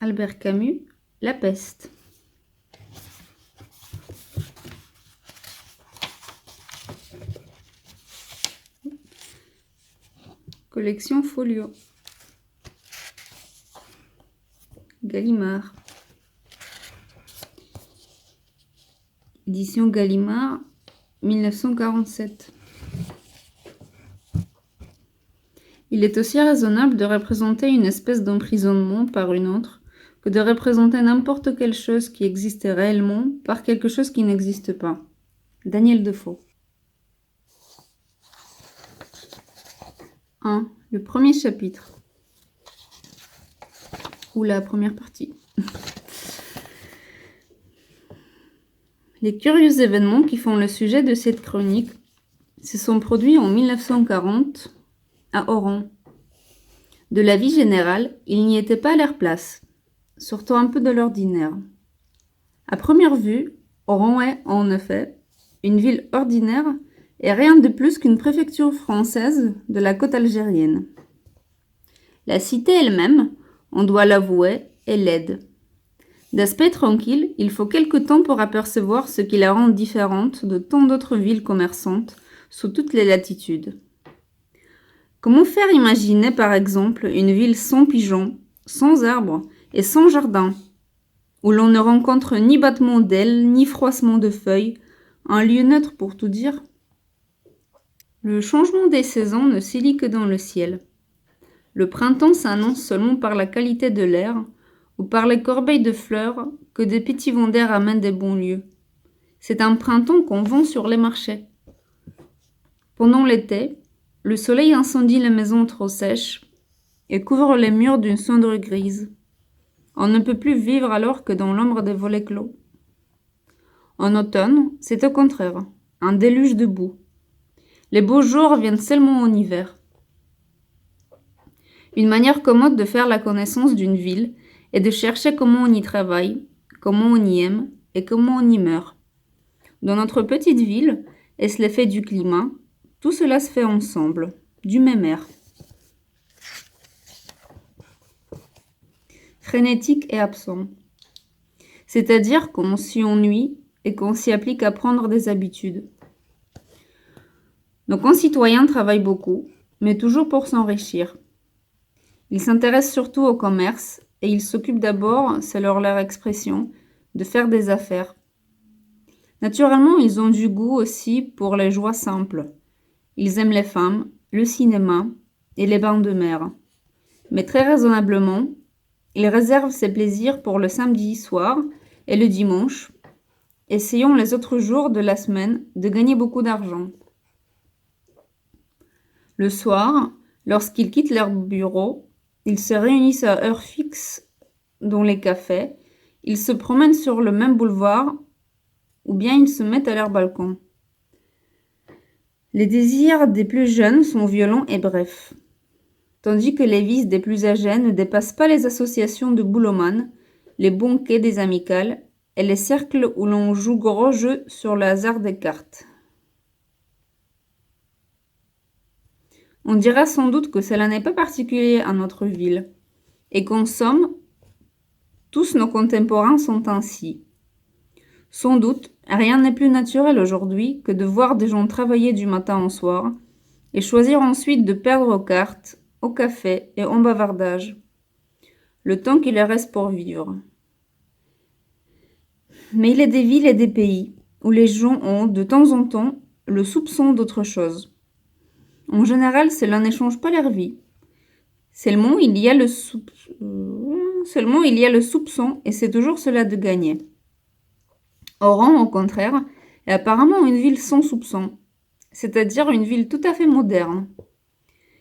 Albert Camus, La peste. Collection Folio. Gallimard. Édition Gallimard, 1947. Il est aussi raisonnable de représenter une espèce d'emprisonnement par une autre que de représenter n'importe quelle chose qui existe réellement par quelque chose qui n'existe pas. Daniel Defoe. 1. Le premier chapitre. Ou la première partie. Les curieux événements qui font le sujet de cette chronique se sont produits en 1940 à Oran. De la vie générale, il n'y était pas à leur place, sortant un peu de l'ordinaire. À première vue, Oran est, en effet, une ville ordinaire et rien de plus qu'une préfecture française de la côte algérienne. La cité elle-même, on doit l'avouer, est laide. D'aspect tranquille, il faut quelque temps pour apercevoir ce qui la rend différente de tant d'autres villes commerçantes sous toutes les latitudes. Comment faire imaginer, par exemple, une ville sans pigeons, sans arbres et sans jardin, où l'on ne rencontre ni battement d'ailes, ni froissement de feuilles, un lieu neutre pour tout dire? Le changement des saisons ne s'y lit que dans le ciel. Le printemps s'annonce seulement par la qualité de l'air ou par les corbeilles de fleurs que des petits vendeurs amènent des bons lieux. C'est un printemps qu'on vend sur les marchés. Pendant l'été, le soleil incendie les maisons trop sèches et couvre les murs d'une cendre grise. On ne peut plus vivre alors que dans l'ombre des volets clos. En automne, c'est au contraire, un déluge de boue. Les beaux jours viennent seulement en hiver. Une manière commode de faire la connaissance d'une ville est de chercher comment on y travaille, comment on y aime et comment on y meurt. Dans notre petite ville, est-ce l'effet du climat? Tout cela se fait ensemble, du même air. Frénétique et absent. C'est-à-dire qu'on s'y ennuie et qu'on s'y applique à prendre des habitudes. Nos concitoyens travaillent beaucoup, mais toujours pour s'enrichir. Ils s'intéressent surtout au commerce et ils s'occupent d'abord, c'est leur expression, de faire des affaires. Naturellement, ils ont du goût aussi pour les joies simples. Ils aiment les femmes, le cinéma et les bains de mer. Mais très raisonnablement, ils réservent ces plaisirs pour le samedi soir et le dimanche, essayant les autres jours de la semaine de gagner beaucoup d'argent. Le soir, lorsqu'ils quittent leur bureau, ils se réunissent à heure fixe dans les cafés, ils se promènent sur le même boulevard ou bien ils se mettent à leur balcon. Les désirs des plus jeunes sont violents et brefs, tandis que les vices des plus âgés ne dépassent pas les associations de boulomanes, les banquets des amicales et les cercles où l'on joue gros jeu sur le hasard des cartes. On dira sans doute que cela n'est pas particulier à notre ville, et qu'en somme, tous nos contemporains sont ainsi. Sans doute, rien n'est plus naturel aujourd'hui que de voir des gens travailler du matin au soir, et choisir ensuite de perdre aux cartes, au café et en bavardage, le temps qu'il leur reste pour vivre. Mais il est des villes et des pays où les gens ont, de temps en temps, le soupçon d'autre chose. En général, cela ne change pas leur vie. Seulement, il y a le soupçon et c'est toujours cela de gagner. Oran, au contraire, est apparemment une ville sans soupçon, c'est-à-dire une ville tout à fait moderne.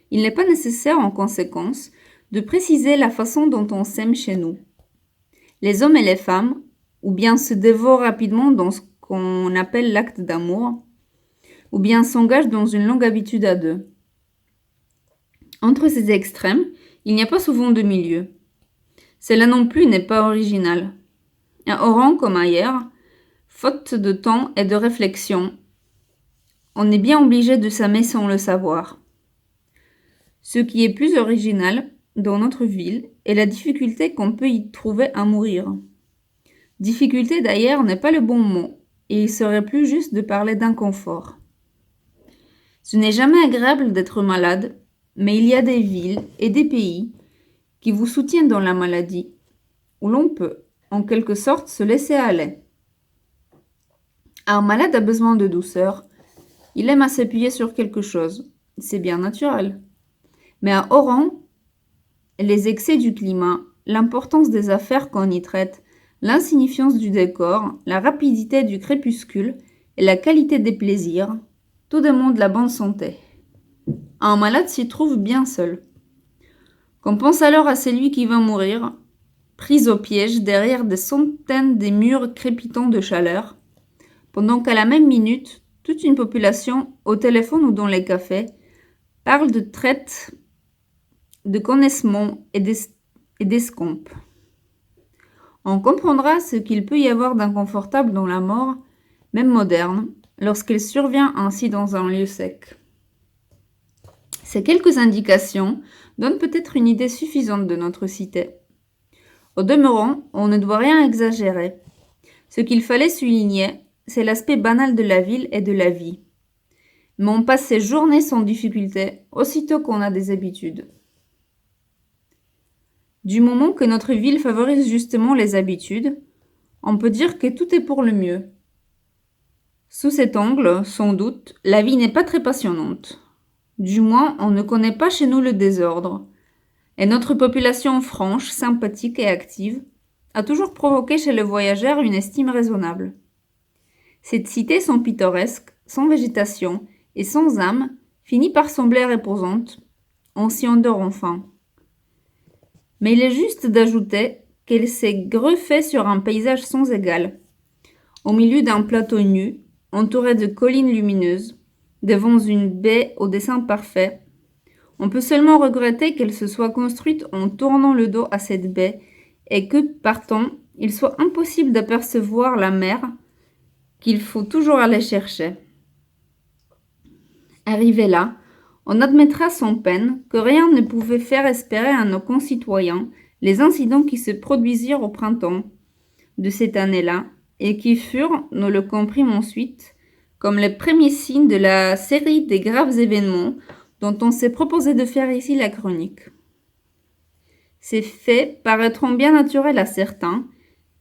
Il n'est pas nécessaire, en conséquence, de préciser la façon dont on s'aime chez nous. Les hommes et les femmes, ou bien se dévorent rapidement dans ce qu'on appelle l'acte d'amour, ou bien s'engagent dans une longue habitude à deux. Entre ces extrêmes, il n'y a pas souvent de milieu. Cela non plus n'est pas original. À Oran comme ailleurs, faute de temps et de réflexion, on est bien obligé de s'aimer sans le savoir. Ce qui est plus original, dans notre ville et la difficulté qu'on peut y trouver à mourir. Difficulté d'ailleurs n'est pas le bon mot, et il serait plus juste de parler d'inconfort. Ce n'est jamais agréable d'être malade, mais il y a des villes et des pays qui vous soutiennent dans la maladie, où l'on peut, en quelque sorte, se laisser aller. Un malade a besoin de douceur, il aime à s'appuyer sur quelque chose, c'est bien naturel. Mais à Oran, les excès du climat, l'importance des affaires qu'on y traite, l'insignifiance du décor, la rapidité du crépuscule et la qualité des plaisirs, tout demande la bonne santé. Un malade s'y trouve bien seul. Qu'on pense alors à celui qui va mourir, pris au piège derrière des centaines de murs crépitants de chaleur, pendant qu'à la même minute, toute une population, au téléphone ou dans les cafés, parle de traite, de connaissement et d'escompte. On comprendra ce qu'il peut y avoir d'inconfortable dans la mort, même moderne, lorsqu'elle survient ainsi dans un lieu sec. Ces quelques indications donnent peut-être une idée suffisante de notre cité. Au demeurant, on ne doit rien exagérer. Ce qu'il fallait souligner, c'est l'aspect banal de la ville et de la vie. Mais on passe ses journées sans difficulté, aussitôt qu'on a des habitudes. Du moment que notre ville favorise justement les habitudes, on peut dire que tout est pour le mieux. Sous cet angle, sans doute, la vie n'est pas très passionnante. Du moins, on ne connaît pas chez nous le désordre. Et notre population franche, sympathique et active a toujours provoqué chez le voyageur une estime raisonnable. Cette cité sans pittoresque, sans végétation et sans âme finit par sembler reposante. On s'y endort enfin. Mais il est juste d'ajouter qu'elle s'est greffée sur un paysage sans égal, au milieu d'un plateau nu, entouré de collines lumineuses, devant une baie au dessin parfait. On peut seulement regretter qu'elle se soit construite en tournant le dos à cette baie et que, partant, il soit impossible d'apercevoir la mer qu'il faut toujours aller chercher. Arrivé là, on admettra sans peine que rien ne pouvait faire espérer à nos concitoyens les incidents qui se produisirent au printemps de cette année-là et qui furent, nous le comprîmes ensuite, comme les premiers signes de la série des graves événements dont on s'est proposé de faire ici la chronique. Ces faits paraîtront bien naturels à certains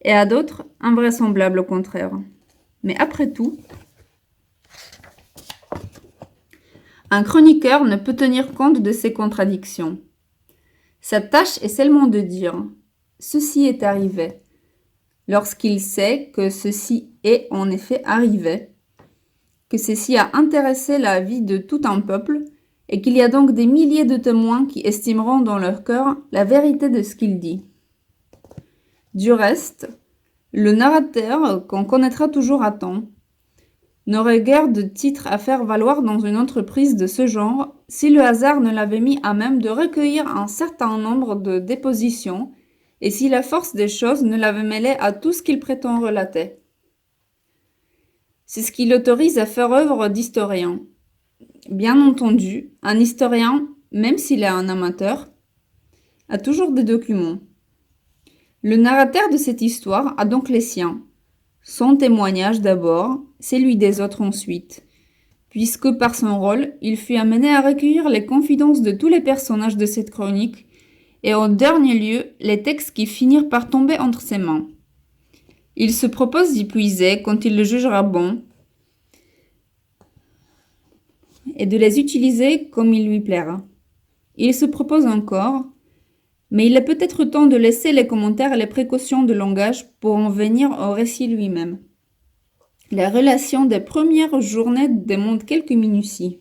et à d'autres invraisemblables au contraire. Mais après tout, un chroniqueur ne peut tenir compte de ces contradictions. Sa tâche est seulement de dire « ceci est arrivé » lorsqu'il sait que ceci est en effet arrivé, que ceci a intéressé la vie de tout un peuple et qu'il y a donc des milliers de témoins qui estimeront dans leur cœur la vérité de ce qu'il dit. Du reste, le narrateur, qu'on connaîtra toujours à temps, n'aurait guère de titre à faire valoir dans une entreprise de ce genre si le hasard ne l'avait mis à même de recueillir un certain nombre de dépositions et si la force des choses ne l'avait mêlé à tout ce qu'il prétend relater. C'est ce qui l'autorise à faire œuvre d'historien. Bien entendu, un historien, même s'il est un amateur, a toujours des documents. Le narrateur de cette histoire a donc les siens. Son témoignage d'abord, celui des autres ensuite, puisque par son rôle, il fut amené à recueillir les confidences de tous les personnages de cette chronique et en dernier lieu, les textes qui finirent par tomber entre ses mains. Il se propose d'y puiser quand il le jugera bon et de les utiliser comme il lui plaira. Il se propose encore, mais il est peut-être temps de laisser les commentaires et les précautions de langage pour en venir au récit lui-même. La relation des premières journées demande quelques minuties.